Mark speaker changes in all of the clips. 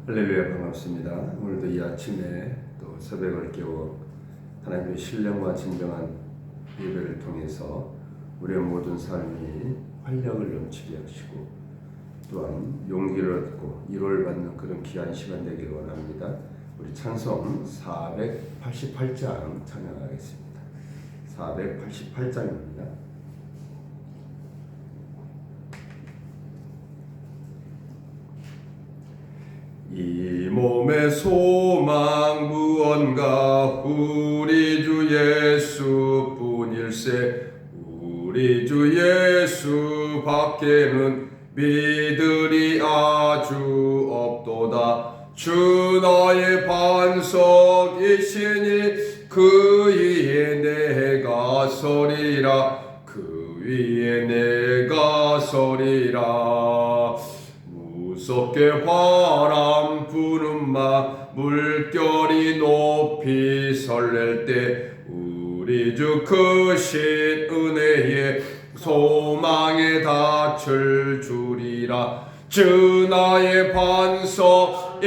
Speaker 1: 할렐루야, 반갑습니다. 오늘도 이 아침에 또 새벽을 깨워 하나님의 신령과 진정한 예배를 통해서 우리의 모든 삶이 활력을 넘치게 하시고 또한 용기를 얻고 위로를 받는 그런 귀한 시간 되기를 원합니다. 우리 찬송 488장 찬양하겠습니다. 488장입니다. 이 몸의 소망 무언가 우리 주 예수뿐일세. 우리 주 예수 밖에는 믿으리 아주 없도다. 주 나의 반석이시니 그 위에 내가 서리라. 그 위에 내가 서리라. 무섭게 바람 부는 마 물결이 높이 설렐 때 우리 주 크신 은혜에 소망에 닿을 줄이라. 주 나의 반석이시니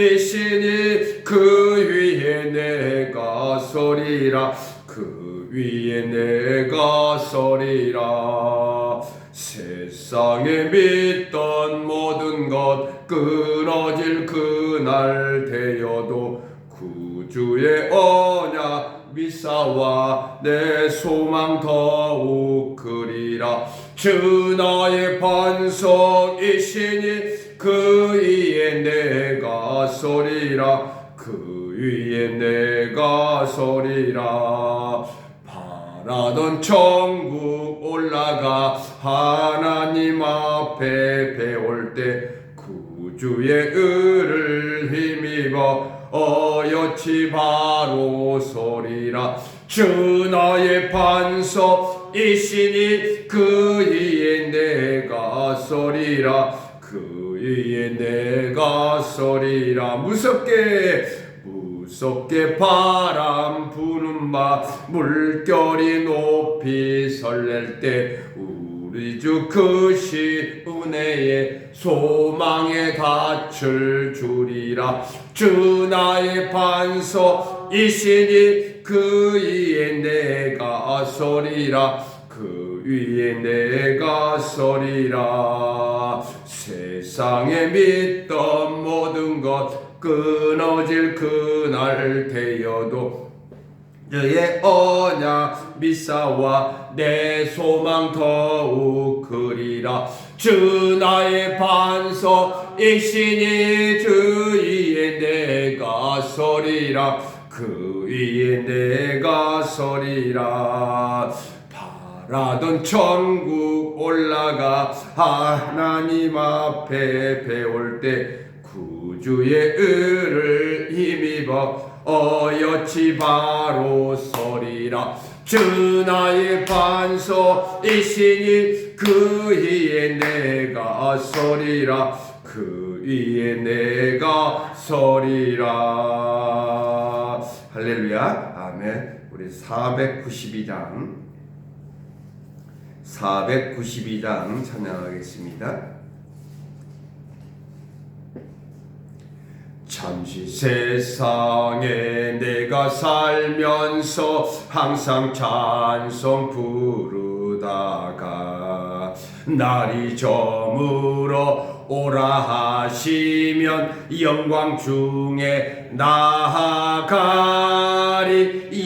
Speaker 1: 그 위에 내가 서리라. 그 위에 내가 서리라. 세상에 믿던 모든 것 끊어질 그날 되어도 구주의 언약 미사와 내 소망 더욱 크리라. 주 나의 반석이시니 그 위에 내가 서리라. 그 위에 내가 서리라. 바라던 천국 올라가 하나님 앞에 배울 때 구주의 의를 힘입어 어여치 바로 서리라. 주 나의 반석이시니 그 위에 내가 서리라. 그 위에 내가 서리라. 무섭게 바람 부는 마 물결이 높이 설렐 때 우리 주 크신 은혜에 소망에 닿을 줄이라. 주 나의 반석이시니 그 위에 내가 서리라. 그 위에 내가 서리라. 세상에 믿던 모든 것 끊어질 그날 되어도 주의 언약 미사와 내 소망 더욱 크리라. 주 나의 반석이시니 주 위에 내가 서리라. 그 위에 내가 서리라. 바라던 천국 올라가 하나님 앞에 배울 때 구주의 의를 힘입어 어여치 바로 서리라. 주 나의 반석이시니 그 위에 내가 서리라. 그 위에 내가 서리라. 할렐루야. 아멘. 우리 492장 찬양하겠습니다. 잠시 세상에 내가 살면서 항상 찬송 부르다가 날이 저물어 오라 하시면 영광 중에 나아가리.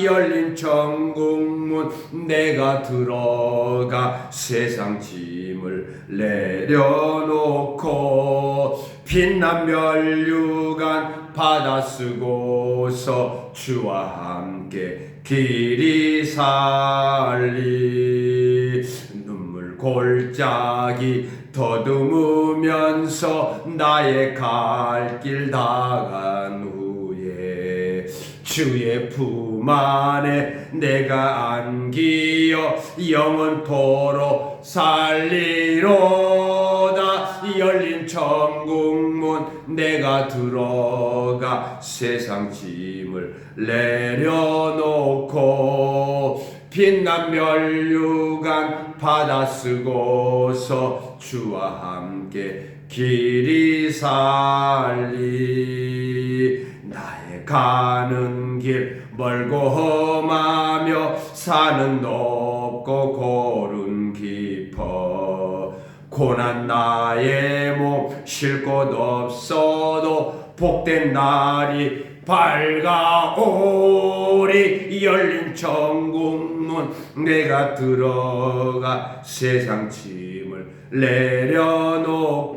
Speaker 1: 열린 천국문 내가 들어가 세상 짐을 내려놓고 빛난 면류관 받아 쓰고서 주와 함께 길이 살리. 눈물 골짜기 더듬으면서 나의 갈 길 다간 후에 주의 품 안에 내가 안기어 영원토록 살리로다. 열린 천국문 내가 들어가 세상 짐을 내려놓고 빛난 면류관 받아 쓰고서 주와 함께 길이 살리. 나의 가는 길 멀고 험하며 산은 높고 골은 깊어. 고난 나의 몸 쉴 곳 없어도 복된 날이 밝아오리. 열린 천국문 내가 들어가 세상 짐을 내려놓고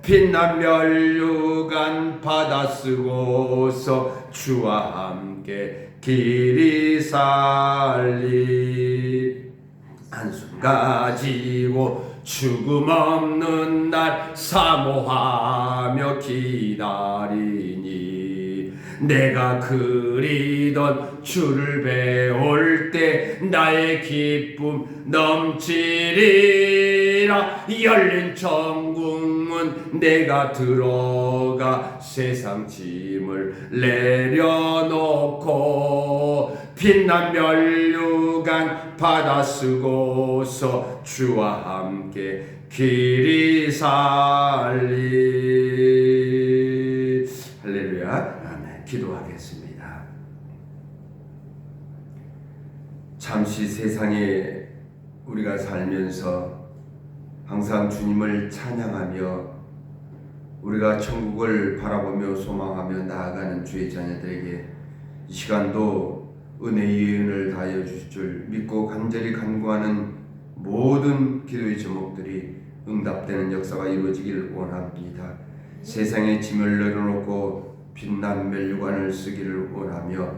Speaker 1: 빛난 멸류관 받아 쓰고서 주와 함께 길이 살리. 한숨 가지고 죽음 없는 날 사모하며 기다리니. 내가 그리던 주를 배울 때 나의 기쁨 넘치리라. 열린 천국문 내가 들어가 세상 짐을 내려놓고 빛난 멸류관 받아 쓰고서 주와 함께 길이 살리. 할렐루야. 아멘. 기도하겠습니다. 잠시 세상에 우리가 살면서 항상 주님을 찬양하며 우리가 천국을 바라보며 소망하며 나아가는 주의 자녀들에게 이 시간도 은혜의 은을 다하여 주실 줄 믿고 간절히 간구하는 모든 기도의 제목들이 응답되는 역사가 이루어지기를 원합니다. 세상의 짐을 내려놓고 빛난 멸류관을 쓰기를 원하며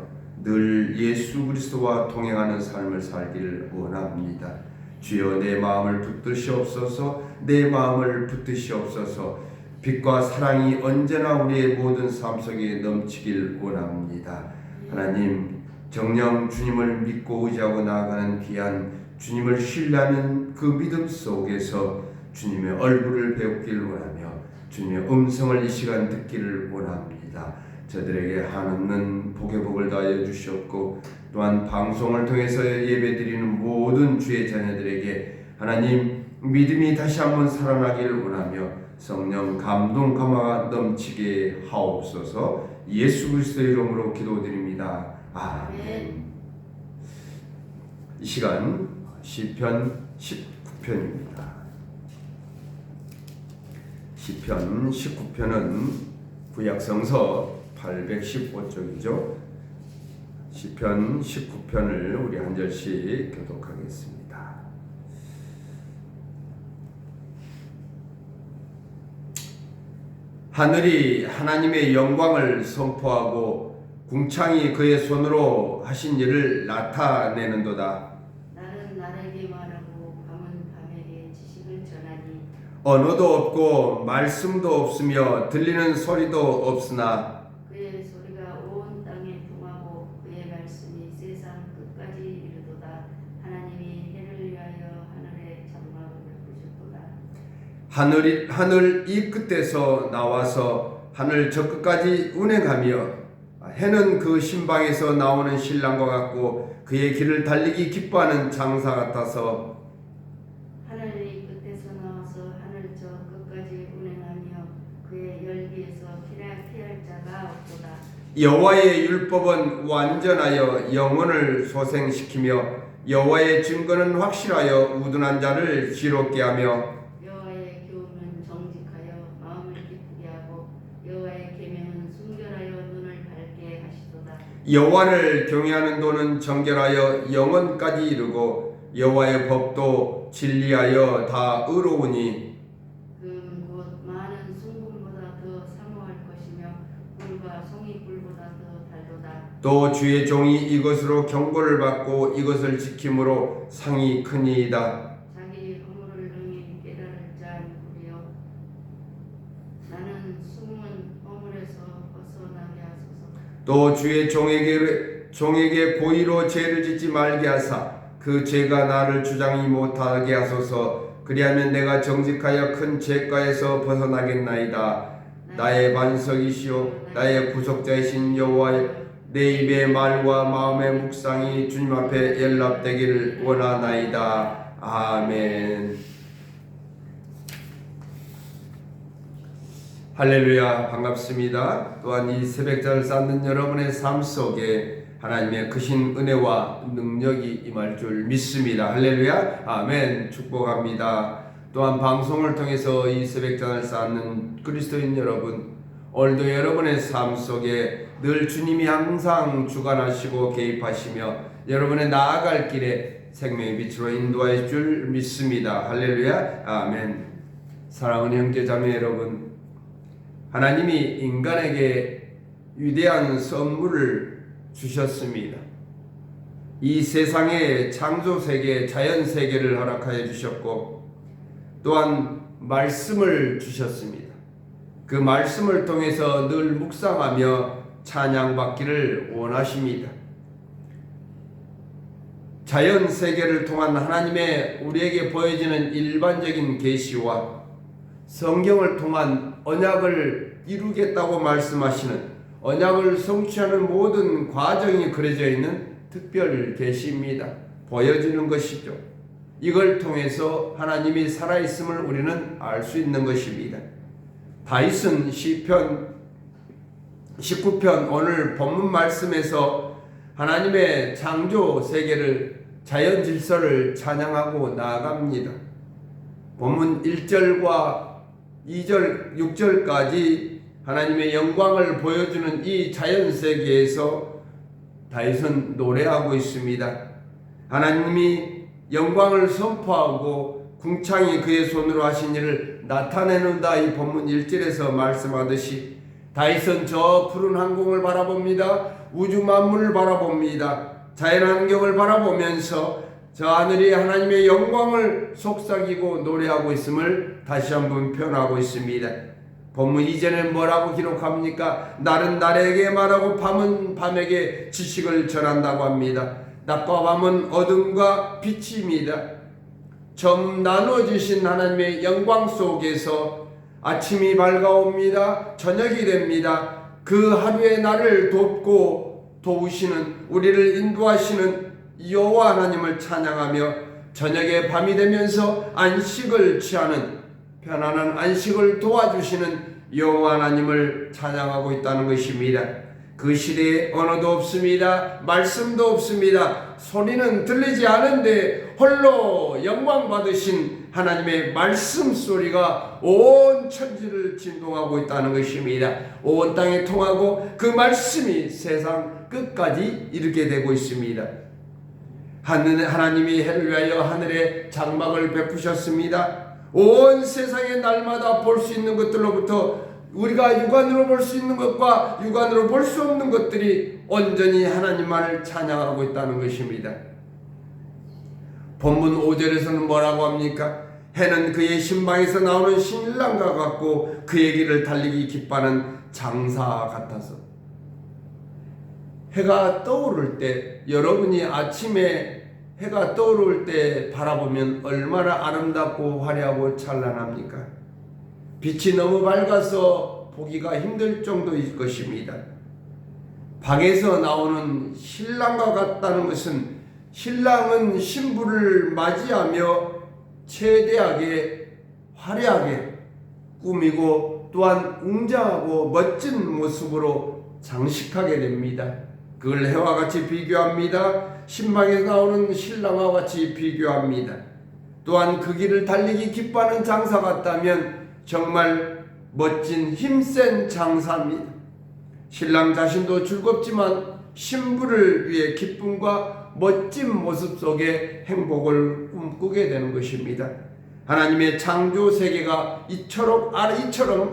Speaker 1: 늘 예수 그리스도와 동행하는 삶을 살기를 원합니다. 주여 내 마음을 붙드시옵소서. 내 마음을 붙드시옵소서. 빛과 사랑이 언제나 우리의 모든 삶 속에 넘치길 원합니다. 하나님, 정녕 주님을 믿고 의지하고 나아가는 귀한 주님을 신뢰하는 그 믿음 속에서 주님의 얼굴을 배우기를 원하며 주님의 음성을 이 시간 듣기를 원합니다. 저들에게 한없는 복의 복을 다하여 주시옵고 또한 방송을 통해서 예배드리는 모든 주의 자녀들에게 하나님 믿음이 다시 한번 살아나기를 원하며 성령 감동 감화가 넘치게 하옵소서. 예수 그리스도의 이름으로 기도드립니다. 아멘. 이 시간 시편 19편입니다. 시편 19편은 구약성서 815쪽이죠. 시편 19편을 우리 한 절씩 교독하겠습니다. 하늘이 하나님의 영광을 선포하고 궁창이 그의 손으로 하신 일을 나타내는도다.
Speaker 2: 나는 나에게 말하고 밤은 밤에게 지식을 전하니
Speaker 1: 언어도 없고 말씀도 없으며 들리는 소리도 없으나
Speaker 2: 그의 소리가 온 땅에 통하고 그의 말씀이 세상 끝까지 이르도다. 하나님이 해를 위하여 하늘의 장막을 부셨도다.
Speaker 1: 하늘 이 끝에서 나와서 하늘 저 끝까지 운행하며 해는 그 신방에서 나오는 신랑과 같고 그의 길을 달리기 기뻐하는 장사 같아서
Speaker 2: 하늘이 끝에서 나와서 하늘 저 끝까지 운행하며 그의 열기에서 피할 자가 없도다.
Speaker 1: 여호와의 율법은 완전하여 영혼을 소생시키며 여호와의 증거는 확실하여 우둔한 자를 지롭게 하며
Speaker 2: 여호와의 교훈은 정직하여 마음을 기쁘게 하고 여호와의 계명은 순결하여 눈을 밝게 하시도다.
Speaker 1: 여호와를 경외하는 도는 정결하여 영원까지 이르고 여호와의 법도 진리하여 다 의로우니
Speaker 2: 곧 많은 순금보다 더 사모할 것이며 꿀과 송이꿀보다 더 달도다.
Speaker 1: 또 주의 종이 이것으로 경고를 받고 이것을 지킴으로 상이 크니이다.
Speaker 2: 자기 허물을 능히 깨달을 자 누구리요. 나는 숨은 허물에서 벗어나게 하소서.
Speaker 1: 또 주의 종에게 고의로 죄를 짓지 말게 하사 그 죄가 나를 주장이 못하게 하소서. 그리하면 내가 정직하여 큰 죄가에서 벗어나겠나이다. 나의 반석이시오 나의 구속자이신 여호와여, 내 입의 말과 마음의 묵상이 주님 앞에 연락되기를 원하나이다. 아멘. 할렐루야, 반갑습니다. 또한 이 새벽자를 쌓는 여러분의 삶 속에 하나님의 크신 은혜와 능력이 임할 줄 믿습니다. 할렐루야, 아멘. 축복합니다. 또한 방송을 통해서 이 새벽자를 쌓는 그리스도인 여러분, 오늘도 여러분의 삶 속에 늘 주님이 항상 주관하시고 개입하시며 여러분의 나아갈 길에 생명의 빛으로 인도하실 줄 믿습니다. 할렐루야, 아멘. 사랑하는 형제자매 여러분, 하나님이 인간에게 위대한 선물을 주셨습니다. 이 세상의 창조세계, 자연세계를 허락하여 주셨고 또한 말씀을 주셨습니다. 그 말씀을 통해서 늘 묵상하며 찬양받기를 원하십니다. 자연세계를 통한 하나님의 우리에게 보여지는 일반적인 계시와 성경을 통한 언약을 이루겠다고 말씀하시는 언약을 성취하는 모든 과정이 그려져 있는 특별 계시입니다. 보여주는 것이죠. 이걸 통해서 하나님이 살아있음을 우리는 알 수 있는 것입니다. 다윗은 시편 19편 오늘 본문 말씀에서 하나님의 창조 세계를 자연 질서를 찬양하고 나아갑니다. 본문 1절과 2절, 6절까지 하나님의 영광을 보여주는 이 자연 세계에서 다윗은 노래하고 있습니다. 하나님이 영광을 선포하고 궁창이 그의 손으로 하신 일을 나타내는다. 이 본문 1절에서 말씀하듯이 다윗은 저 푸른 항공을 바라봅니다. 우주 만물을 바라봅니다. 자연환경을 바라보면서 저 하늘이 하나님의 영광을 속삭이고 노래하고 있음을 다시 한번 표현하고 있습니다. 본문 이전에 뭐라고 기록합니까? 날은 날에게 말하고 밤은 밤에게 지식을 전한다고 합니다. 낮과 밤은 어둠과 빛입니다. 처음 나눠주신 하나님의 영광 속에서 아침이 밝아옵니다. 저녁이 됩니다. 그 하루의 나를 돕고 도우시는, 우리를 인도하시는 여호와 하나님을 찬양하며 저녁에 밤이 되면서 안식을 취하는, 편안한 안식을 도와주시는 여호와 하나님을 찬양하고 있다는 것입니다. 그 시대에 언어도 없습니다. 말씀도 없습니다. 소리는 들리지 않은데 홀로 영광 받으신 하나님의 말씀 소리가 온 천지를 진동하고 있다는 것입니다. 온 땅에 통하고 그 말씀이 세상 끝까지 이르게 되고 있습니다. 하나님이 해를 위하여 하늘에 장막을 베푸셨습니다. 온 세상에 날마다 볼 수 있는 것들로부터 우리가 육안으로 볼 수 있는 것과 육안으로 볼 수 없는 것들이 온전히 하나님만을 찬양하고 있다는 것입니다. 본문 5절에서는 뭐라고 합니까? 해는 그의 신방에서 나오는 신랑과 같고 그의 길을 달리기 기뻐하는 장사 같아서. 해가 떠오를 때, 여러분이 아침에 해가 떠오를 때 바라보면 얼마나 아름답고 화려하고 찬란합니까? 빛이 너무 밝아서 보기가 힘들 정도일 것입니다. 방에서 나오는 신랑과 같다는 것은 신랑은 신부를 맞이하며 최대하게 화려하게 꾸미고 또한 웅장하고 멋진 모습으로 장식하게 됩니다. 그걸 해와 같이 비교합니다. 신방에서 나오는 신랑과 같이 비교합니다. 또한 그 길을 달리기 기뻐하는 장사 같다면 정말 멋진 힘센 장사입니다. 신랑 자신도 즐겁지만 신부를 위해 기쁨과 멋진 모습 속에 행복을 꿈꾸게 되는 것입니다. 하나님의 창조 세계가 이처럼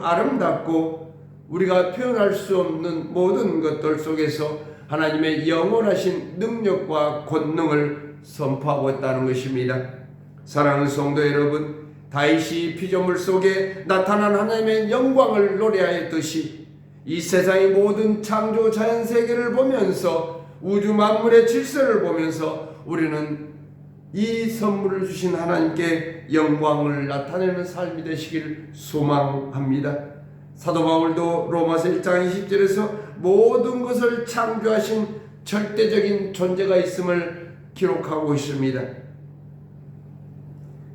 Speaker 1: 아름답고 우리가 표현할 수 없는 모든 것들 속에서 하나님의 영원하신 능력과 권능을 선포하고 있다는 것입니다. 사랑하는 성도 여러분, 다윗이 피조물 속에 나타난 하나님의 영광을 노래하였듯이 이 세상의 모든 창조 자연 세계를 보면서 우주 만물의 질서를 보면서 우리는 이 선물을 주신 하나님께 영광을 나타내는 삶이 되시길 소망합니다. 사도 바울도 로마서 1장 20절에서 모든 것을 창조하신 절대적인 존재가 있음을 기록하고 있습니다.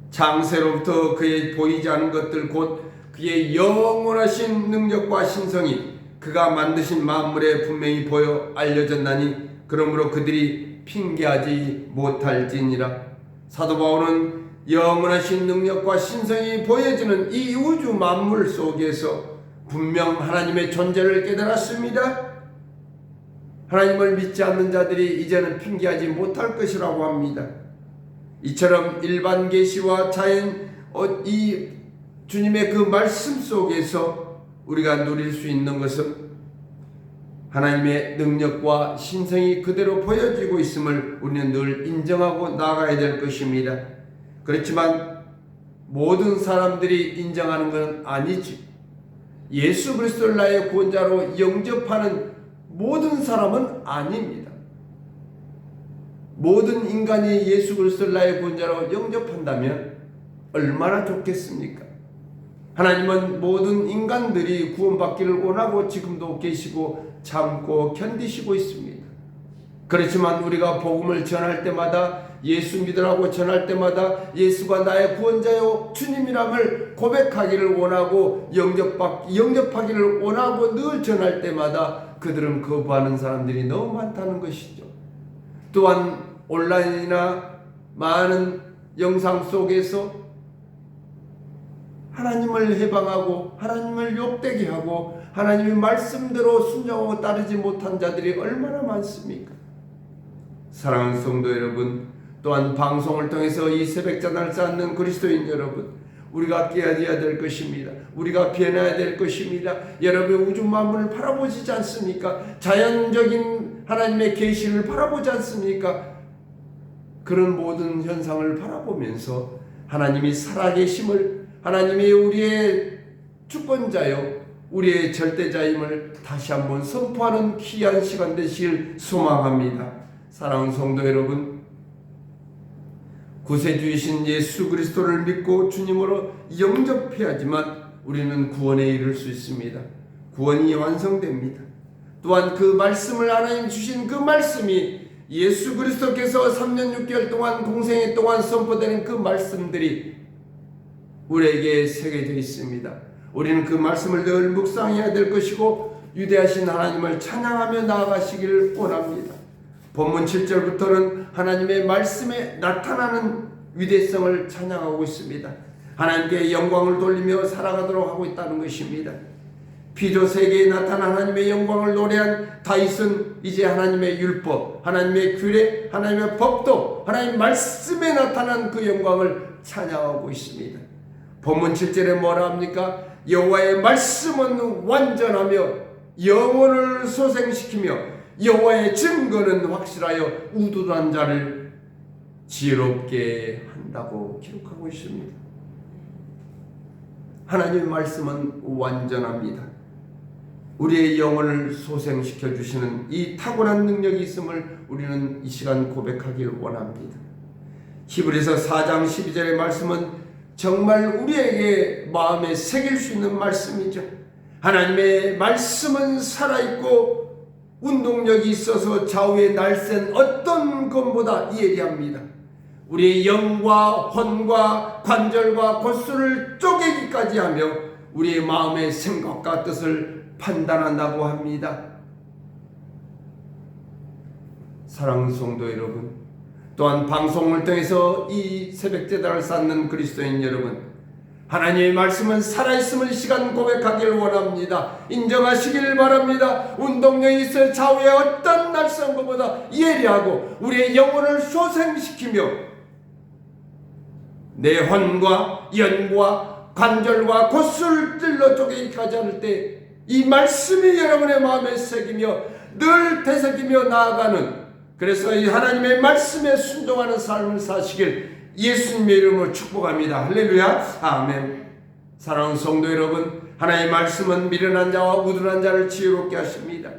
Speaker 1: 창세로부터 그의 보이지 않은 것들 곧 그의 영원하신 능력과 신성이 그가 만드신 만물에 분명히 보여 알려졌나니 그러므로 그들이 핑계하지 못할지니라. 사도 바울은 영원하신 능력과 신성이 보여지는 이 우주 만물 속에서 분명 하나님의 존재를 깨달았습니다. 하나님을 믿지 않는 자들이 이제는 핑계하지 못할 것이라고 합니다. 이처럼 일반 계시와 자연 이 주님의 그 말씀 속에서 우리가 누릴 수 있는 것은 하나님의 능력과 신성이 그대로 보여지고 있음을 우리는 늘 인정하고 나아가야 될 것입니다. 그렇지만 모든 사람들이 인정하는 것은 아니지. 예수 그리스도를 나의 구원자로 영접하는 모든 사람은 아닙니다. 모든 인간이 예수 그리스도를 나의 구원자로 영접한다면 얼마나 좋겠습니까? 하나님은 모든 인간들이 구원받기를 원하고 지금도 계시고 참고 견디시고 있습니다. 그렇지만 우리가 복음을 전할 때마다 예수 믿으라고 전할 때마다 예수가 나의 구원자요 주님이람을 고백하기를 원하고 영접하기를 원하고 늘 전할 때마다 그들은 거부하는 사람들이 너무 많다는 것이죠. 또한 온라인이나 많은 영상 속에서 하나님을 해방하고 하나님을 욕되게 하고 하나님의 말씀대로 순종하고 따르지 못한 자들이 얼마나 많습니까? 사랑하는 성도 여러분, 또한 방송을 통해서 이 새벽자단을 쌓는 그리스도인 여러분, 우리가 깨어져야 될 것입니다. 우리가 변해야 될 것입니다. 여러분의 우주 만물을 바라보지 않습니까? 자연적인 하나님의 계시를 바라보지 않습니까? 그런 모든 현상을 바라보면서 하나님이 살아계심을, 하나님이 우리의 주권자요 우리의 절대자임을 다시 한번 선포하는 귀한 시간 되시길 소망합니다. 사랑하는 성도 여러분, 구세주이신 예수 그리스도를 믿고 주님으로 영접해야지만 우리는 구원에 이를 수 있습니다. 구원이 완성됩니다. 또한 그 말씀을 하나님 주신 그 말씀이 예수 그리스도께서 3년 6개월 동안 공생애 동안 선포되는 그 말씀들이 우리에게 새겨져 있습니다. 우리는 그 말씀을 늘 묵상해야 될 것이고 위대하신 하나님을 찬양하며 나아가시기를 원합니다. 본문 7절부터는 하나님의 말씀에 나타나는 위대성을 찬양하고 있습니다. 하나님께 영광을 돌리며 살아가도록 하고 있다는 것입니다. 피조 세계에 나타난 하나님의 영광을 노래한 다윗은 이제 하나님의 율법, 하나님의 규례, 하나님의 법도 하나님의 말씀에 나타난 그 영광을 찬양하고 있습니다. 본문 7절에 뭐라 합니까? 여호와의 말씀은 완전하며 영혼을 소생시키며 여호와의 증거는 확실하여 우둔한 자를 지혜롭게 한다고 기록하고 있습니다. 하나님의 말씀은 완전합니다. 우리의 영혼을 소생시켜 주시는 이 탁월한 능력이 있음을 우리는 이 시간 고백하기를 원합니다. 히브리서 4장 12절의 말씀은 정말 우리에게 마음에 새길 수 있는 말씀이죠. 하나님의 말씀은 살아있고 운동력이 있어서 좌우에 날쌘 어떤 것보다 예리합니다. 우리의 영과 혼과 관절과 골수를 쪼개기까지 하며 우리의 마음의 생각과 뜻을 판단한다고 합니다. 사랑하는 성도 여러분, 또한 방송을 통해서 이 새벽제단을 쌓는 그리스도인 여러분, 하나님의 말씀은 살아있음을 이 시간 고백하기를 원합니다. 인정하시기를 바랍니다. 운동력이 있어 좌우의 어떤 날선 것보다 예리하고 우리의 영혼을 소생시키며 내 혼과 연과 관절과 골수를 찔러 쪼개기까지 할 때 이 말씀이 여러분의 마음에 새기며 늘 되새기며 나아가는, 그래서 이 하나님의 말씀에 순종하는 삶을 사시길 예수님의 이름으로 축복합니다. 할렐루야, 아멘. 사랑하는 성도 여러분, 하나님의 말씀은 미련한 자와 우둔한 자를 지혜롭게 하십니다.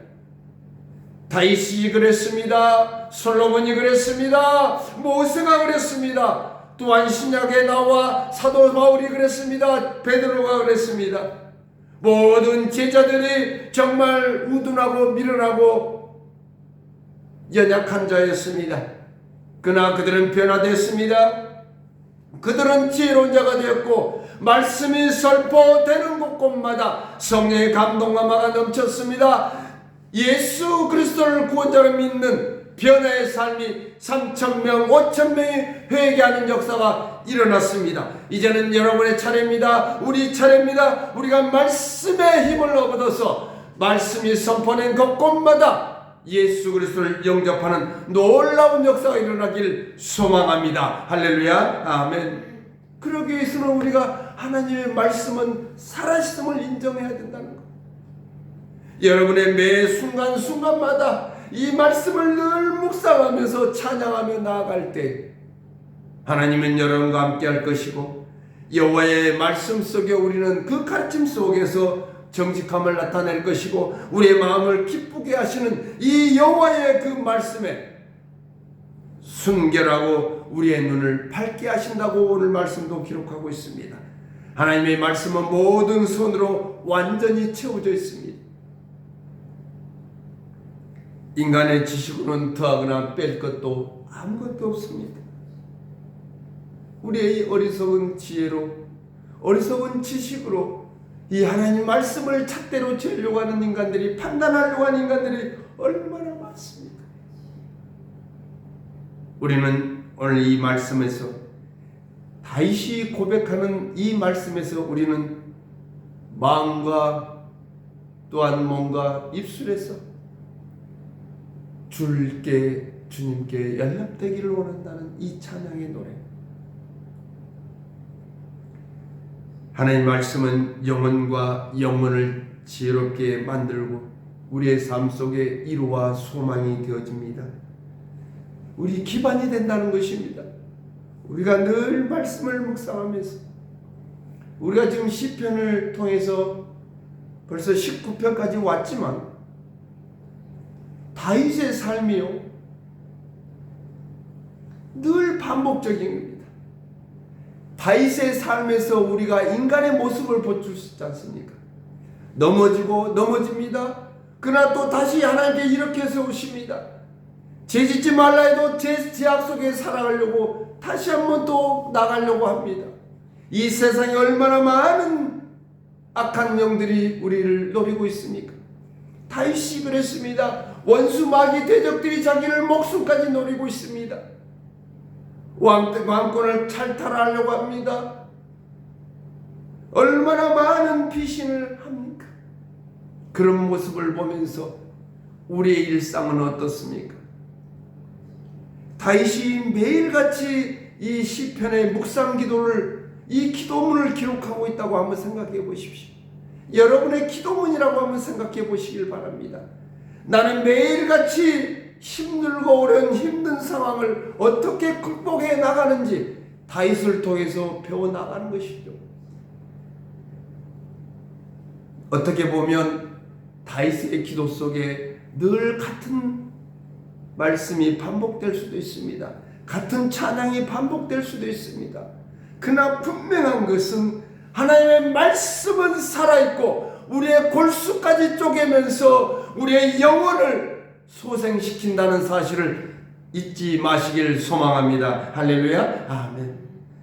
Speaker 1: 다윗이 그랬습니다. 솔로몬이 그랬습니다. 모세가 그랬습니다. 또한 신약에 나와 사도 바울이 그랬습니다. 베드로가 그랬습니다. 모든 제자들이 정말 우둔하고 미련하고 연약한 자였습니다. 그러나 그들은 변화되었습니다. 그들은 지혜로운 자가 되었고 말씀이 선포되는 곳곳마다 성령의 감동감화가 넘쳤습니다. 예수 그리스도를 구원자로 믿는 변화의 삶이 3,000명, 5,000명이 회개하는 역사가 일어났습니다. 이제는 여러분의 차례입니다. 우리 차례입니다. 우리가 말씀의 힘을 얻어서 말씀이 선포된 곳곳마다 예수 그리스도를 영접하는 놀라운 역사가 일어나길 소망합니다. 할렐루야. 아멘. 그러기 위해서는 우리가 하나님의 말씀은 살아있음을 인정해야 된다는 것. 여러분의 매 순간순간마다 이 말씀을 늘 묵상하면서 찬양하며 나아갈 때 하나님은 여러분과 함께 할 것이고, 여호와의 말씀 속에 우리는 그 가르침 속에서 정직함을 나타낼 것이고, 우리의 마음을 기쁘게 하시는 이 여호와의 그 말씀에 순결하고 우리의 눈을 밝게 하신다고 오늘 말씀도 기록하고 있습니다. 하나님의 말씀은 모든 선으로 완전히 채워져 있습니다. 인간의 지식으로는 더하거나 뺄 것도 아무것도 없습니다. 우리의 어리석은 지혜로, 어리석은 지식으로 이 하나님 말씀을 잣대로 재려고 하는 인간들이, 판단하려고 하는 인간들이 얼마나 많습니까? 우리는 오늘 이 말씀에서, 다윗이 고백하는 이 말씀에서 우리는 마음과 또한 몸과 입술에서 주님께 연락되기를 원한다는 이 찬양의 노래. 하나님의 말씀은 영혼과 영혼을 지혜롭게 만들고 우리의 삶 속에 이루와 소망이 되어집니다. 우리 기반이 된다는 것입니다. 우리가 늘 말씀을 묵상하면서, 우리가 지금 시편을 통해서 벌써 19편까지 왔지만 다윗의 삶이요 늘 반복적인 겁니다. 다윗의 삶에서 우리가 인간의 모습을 볼 수 있지 않습니까? 넘어지고 넘어집니다. 그러나 또 다시 하나님께 이렇게 세우십니다. 죄짓지 말라 해도 죄악 속에 살아가려고 다시 한번 또 나가려고 합니다. 이 세상에 얼마나 많은 악한 영들이 우리를 노리고 있습니까? 다윗이 그랬습니다. 원수 마귀 대적들이 자기를 목숨까지 노리고 있습니다. 왕권을 탈탈하려고 합니다. 얼마나 많은 비신을 합니까? 그런 모습을 보면서 우리의 일상은 어떻습니까? 다윗이 매일같이 이 시편의 묵상 기도를, 이 기도문을 기록하고 있다고 한번 생각해 보십시오. 여러분의 기도문이라고 한번 생각해 보시길 바랍니다. 나는 매일같이 힘들고 어려운 힘든 상황을 어떻게 극복해 나가는지 다윗을 통해서 배워나가는 것이죠. 어떻게 보면 다윗의 기도 속에 늘 같은 말씀이 반복될 수도 있습니다. 같은 찬양이 반복될 수도 있습니다. 그러나 분명한 것은 하나님의 말씀은 살아있고 우리의 골수까지 쪼개면서 우리의 영혼을 소생시킨다는 사실을 잊지 마시길 소망합니다. 할렐루야. 아멘.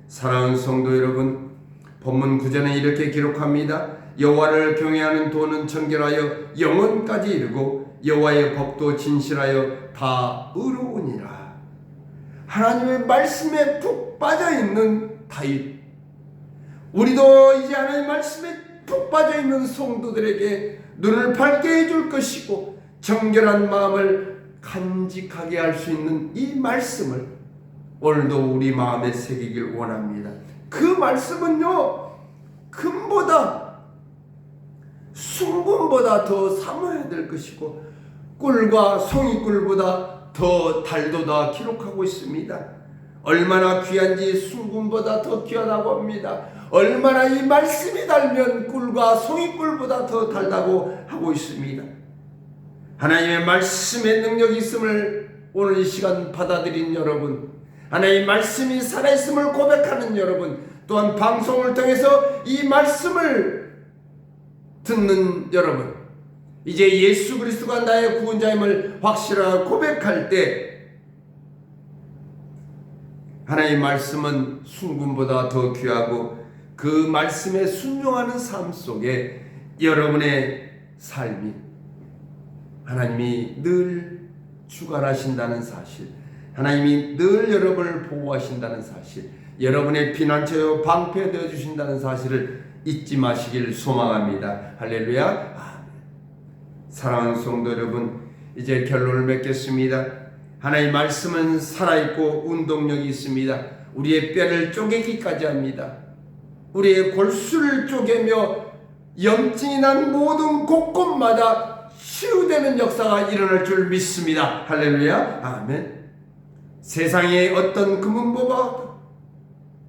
Speaker 1: 사랑하는 성도 여러분, 본문 9절에 이렇게 기록합니다. 여호와를 경외하는 도는 정결하여 영혼까지 이르고 여호와의 법도 진실하여 다 의로우니라. 하나님의 말씀에 푹 빠져있는 다윗, 우리도 이제 하나님의 말씀에 푹 빠져있는 성도들에게 눈을 밝게 해줄 것이고 정결한 마음을 간직하게 할 수 있는 이 말씀을 오늘도 우리 마음에 새기길 원합니다. 그 말씀은요, 금보다 순금보다 더 사모해야 될 것이고 꿀과 송이꿀보다 더 달도다 기록하고 있습니다. 얼마나 귀한지 순금보다 더 귀하다고 합니다. 얼마나 이 말씀이 달면 꿀과 송이꿀보다 더 달다고 하고 있습니다. 하나님의 말씀의 능력이 있음을 오늘 이 시간 받아들인 여러분, 하나님의 말씀이 살아있음을 고백하는 여러분, 또한 방송을 통해서 이 말씀을 듣는 여러분, 이제 예수 그리스도가 나의 구원자임을 확실하게 고백할 때 하나님의 말씀은 순금보다 더 귀하고 그 말씀에 순종하는 삶 속에 여러분의 삶이 하나님이 늘 주관하신다는 사실, 하나님이 늘 여러분을 보호하신다는 사실, 여러분의 피난처요 방패되어 주신다는 사실을 잊지 마시길 소망합니다. 할렐루야. 아멘. 사랑하는 성도 여러분, 이제 결론을 맺겠습니다. 하나님의 말씀은 살아있고 운동력이 있습니다. 우리의 뼈를 쪼개기까지 합니다. 우리의 골수를 쪼개며 염증이 난 모든 곳곳마다 치유되는 역사가 일어날 줄 믿습니다. 할렐루야. 아멘. 세상의 어떤 금은보다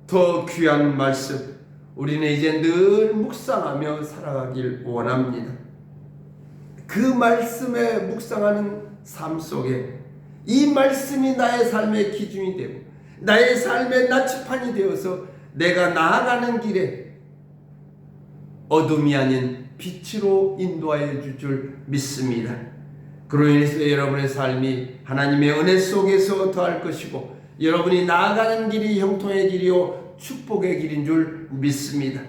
Speaker 1: 더 귀한 말씀, 우리는 이제 늘 묵상하며 살아가길 원합니다. 그 말씀에 묵상하는 삶 속에 이 말씀이 나의 삶의 기준이 되고 나의 삶의 나치판이 되어서 내가 나아가는 길에 어둠이 아닌 빛으로 인도하여 줄 줄 믿습니다. 그로 인해서 여러분의 삶이 하나님의 은혜 속에서 더할 것이고 여러분이 나아가는 길이 형통의 길이요 축복의 길인 줄 믿습니다.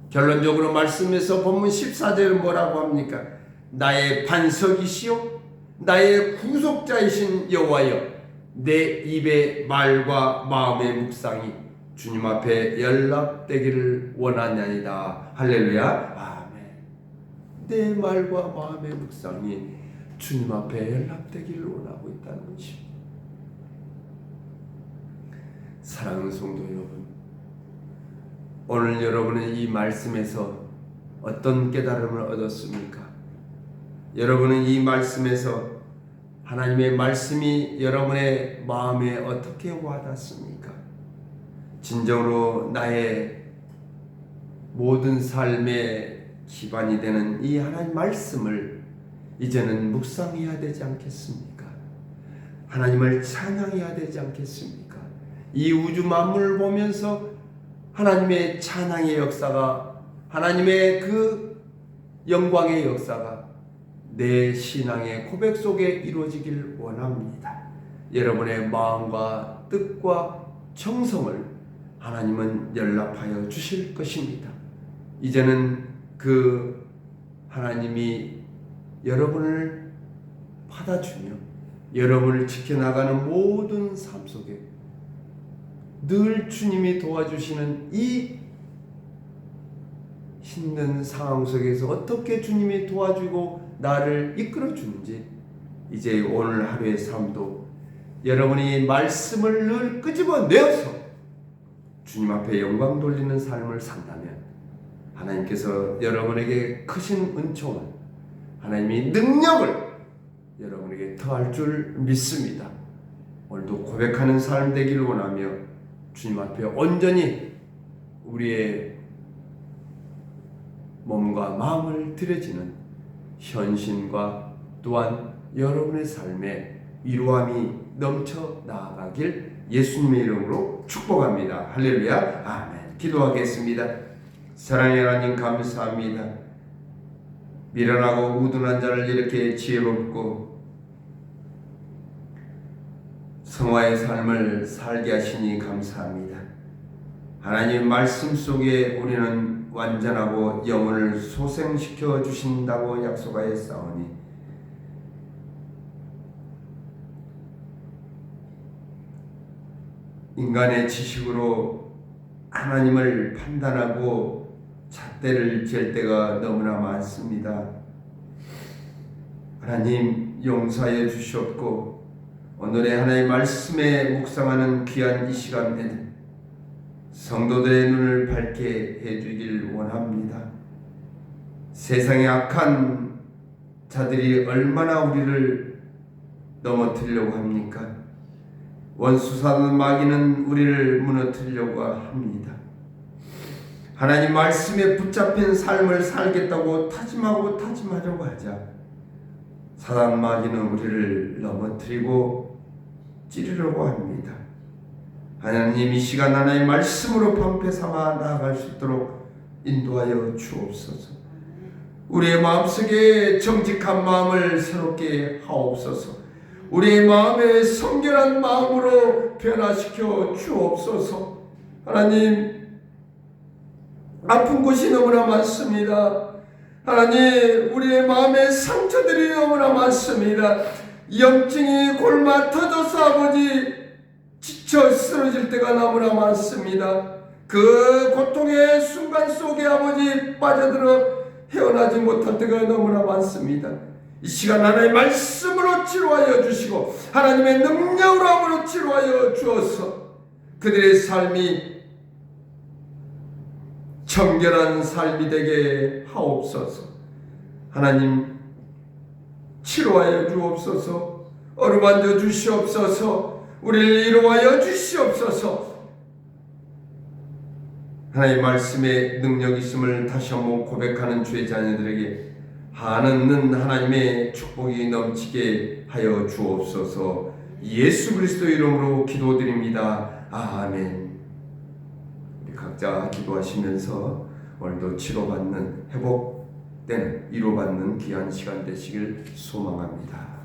Speaker 1: 결론적으로 말씀에서 본문 14절은 뭐라고 합니까? 나의 반석이시요 나의 구속자이신 여호와여, 내 입의 말과 마음의 묵상이 주님 앞에 연락되기를 원하냐이다. 할렐루야. 아멘. 내 말과 마음의 묵상이 주님 앞에 연락되기를 원하고 있다는 것입니다. 사랑하는 성도 여러분, 오늘 여러분은 이 말씀에서 어떤 깨달음을 얻었습니까? 여러분은 이 말씀에서 하나님의 말씀이 여러분의 마음에 어떻게 와닿습니까? 진정으로 나의 모든 삶의 기반이 되는 이 하나님 말씀을 이제는 묵상해야 되지 않겠습니까? 하나님을 찬양해야 되지 않겠습니까? 이 우주 만물을 보면서 하나님의 찬양의 역사가, 하나님의 그 영광의 역사가 내 신앙의 고백 속에 이루어지길 원합니다. 여러분의 마음과 뜻과 정성을 하나님은 연락하여 주실 것입니다. 이제는 그 하나님이 여러분을 받아주며 여러분을 지켜나가는 모든 삶 속에 늘 주님이 도와주시는 이 힘든 상황 속에서 어떻게 주님이 도와주고 나를 이끌어 주는지, 이제 오늘 하루의 삶도 여러분이 말씀을 늘 끄집어내어서 주님 앞에 영광 돌리는 삶을 산다면 하나님께서 여러분에게 크신 은총을, 하나님이 능력을 여러분에게 더할 줄 믿습니다. 오늘도 고백하는 삶 되기를 원하며 주님 앞에 온전히 우리의 몸과 마음을 드려지는 현신과 또한 여러분의 삶에 위로함이 넘쳐 나아가길 예수님의 이름으로 축복합니다. 할렐루야. 아멘. 기도하겠습니다. 사랑의 하나님 감사합니다. 미련하고 우둔한 자를 이렇게 지혜롭고 성화의 삶을 살게 하시니 감사합니다. 하나님 말씀 속에 우리는 완전하고 영혼을 소생시켜 주신다고 약속하였사오니 인간의 지식으로 하나님을 판단하고 잣대를 잴 때가 너무나 많습니다. 하나님 용서하여 주시옵고 오늘의 하나님의 말씀에 묵상하는 귀한 이 시간에는 성도들의 눈을 밝게 해주길 원합니다. 세상의 악한 자들이 얼마나 우리를 넘어뜨리려고 합니까? 원수사는 마귀는 우리를 무너뜨리려고 합니다. 하나님 말씀에 붙잡힌 삶을 살겠다고 다짐하려고 하자 사단 마귀는 우리를 넘어뜨리고 찌르려고 합니다. 하나님 이 시간 하나의 말씀으로 방패 삼아 나아갈 수 있도록 인도하여 주옵소서. 우리의 마음속에 정직한 마음을 새롭게 하옵소서. 우리의 마음에 성결한 마음으로 변화시켜 주옵소서. 하나님 아픈 곳이 너무나 많습니다. 하나님, 우리의 마음의 상처들이 너무나 많습니다. 염증이 골마 터져서 아버지 지쳐 쓰러질 때가 너무나 많습니다. 그 고통의 순간 속에 아버지 빠져들어 헤어나지 못할 때가 너무나 많습니다. 이 시간 하나님의 말씀으로 치료하여 주시고 하나님의 능력으로 아버지 치료하여 주어서 그들의 삶이 정결한 삶이 되게 하옵소서. 하나님 치료하여 주옵소서. 어루만져 주시옵소서. 우리를 이루하여 주시옵소서. 하나님의 말씀에 능력 있음을 다시 한번 고백하는 주의 자녀들에게 한없는 하나님의 축복이 넘치게 하여 주옵소서. 예수 그리스도 이름으로 기도드립니다. 아멘. 우리 각자 기도하시면서 오늘도 치료받는, 회복되는, 위로받는 귀한 시간 되시길 소망합니다.